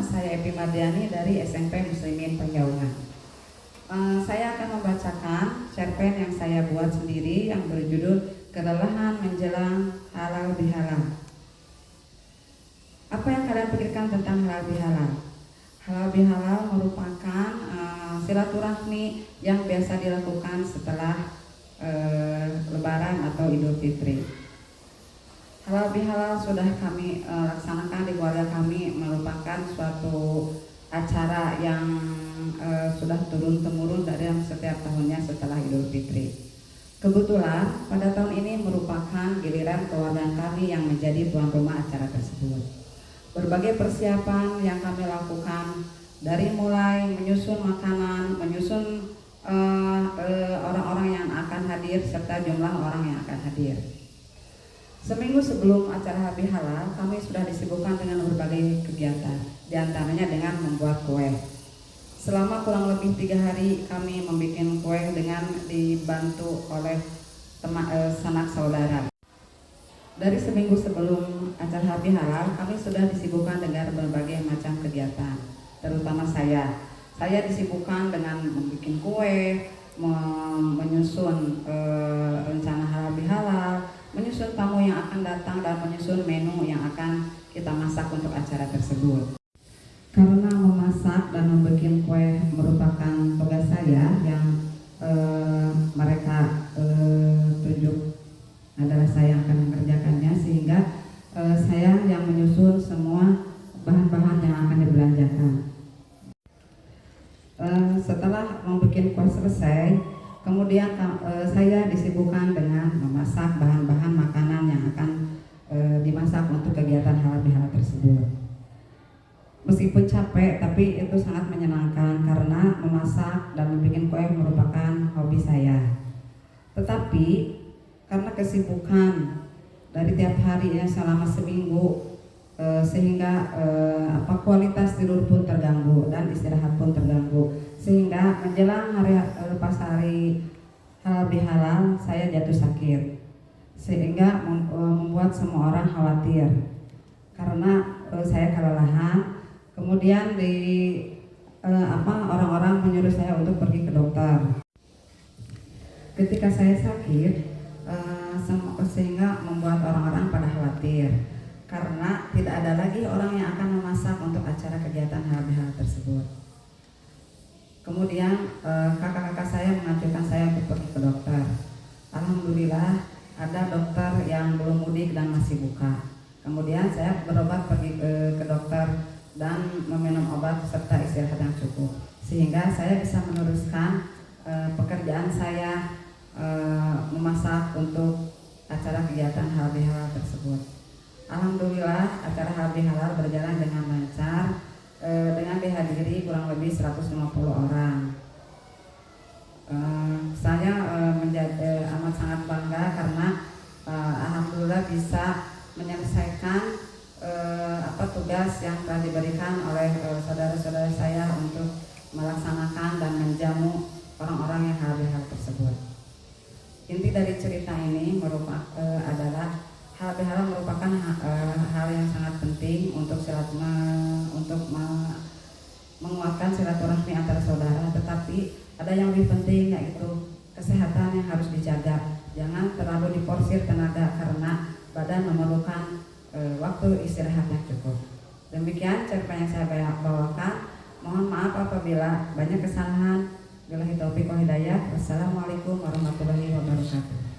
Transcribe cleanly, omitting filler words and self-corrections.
saya Epi Mardiani dari SMP Muslimin Penjauhan. Saya akan membacakan cerpen yang saya buat sendiri yang berjudul Kelelahan Menjelang Halal Bihalal. Apa yang kalian pikirkan tentang halal bihalal? Halal bihalal merupakan silaturahmi yang biasa dilakukan setelah Lebaran atau Idul Fitri. Halal bihalal sudah kami laksanakan di keluarga kami, merupakan suatu acara yang sudah turun-temurun dari setiap tahunnya setelah Idul Fitri. Kebetulan pada tahun ini merupakan giliran keluarga kami yang menjadi tuan rumah acara tersebut. Berbagai persiapan yang kami lakukan, dari mulai menyusun makanan, menyusun orang-orang yang akan hadir serta jumlah orang yang akan hadir. Seminggu sebelum acara Halal Bihalal, kami sudah disibukkan dengan berbagai kegiatan, diantaranya dengan membuat kue. Selama kurang lebih 3 hari kami membuat kue dengan dibantu oleh sanak saudara. Dari seminggu sebelum acara Halal Bihalal, kami sudah disibukkan dengan berbagai macam kegiatan, terutama saya. Saya disibukkan dengan membuat kue, menyusun rencana Halal Bihalal, menyusun tamu yang akan datang, dan menyusun menu yang akan kita masak untuk acara tersebut. Karena memasak dan membuat kue merupakan tugas saya yang mereka tunjuk adalah saya yang akan mengerjakannya, sehingga saya yang menyusun semua bahan-bahan yang akan dibelanjakan. Setelah membuat kue selesai, kemudian saya disibukkan dengan memasak bahan-bahan makanan yang akan dimasak untuk kegiatan halal bihalal tersebut. Meskipun capek, tapi itu sangat menyenangkan karena memasak dan membuat kue merupakan hobi saya. Tetapi karena kesibukan dari tiap harinya selama seminggu, sehingga kualitas tidur pun terganggu dan istirahat pun terganggu, sehingga menjelang pas hari halal bihalal saya jatuh sakit, sehingga membuat semua orang khawatir karena saya kelelahan. Kemudian orang-orang menyuruh saya untuk pergi ke dokter. Ketika saya sakit, sehingga membuat orang-orang pada khawatir karena tidak ada lagi orang yang akan memasak untuk acara kegiatan halal bihalal tersebut. Kemudian kakak-kakak saya menganjurkan saya untuk pergi ke dokter. Alhamdulillah ada dokter yang belum mudik dan masih buka. Kemudian saya berobat pergi ke dokter dan meminum obat serta istirahat yang cukup, sehingga saya bisa meneruskan pekerjaan saya memasak untuk acara kegiatan halal bihalal tersebut. Alhamdulillah acara halal bihalal berjalan dengan lancar, dengan dihadiri kurang lebih 150 orang. Saya menjadi amat sangat bangga karena alhamdulillah bisa menyelesaikan tugas yang telah diberikan oleh saudara-saudara saya untuk melaksanakan dan menjamu orang-orang yang halal bihalal tersebut. Inti dari cerita ini adalah halal bihalal merupakan hal yang sangat penting untuk menguatkan silaturahmi antara saudara, tetapi ada yang lebih penting, yaitu kesehatan yang harus dijaga. Jangan terlalu diporsir tenaga karena badan memerlukan waktu istirahat yang cukup. Demikian cerpen yang saya bawakan. Mohon maaf apabila banyak kesalahan. Billahi taufiq wal hidayah. Wassalamualaikum warahmatullahi wabarakatuh.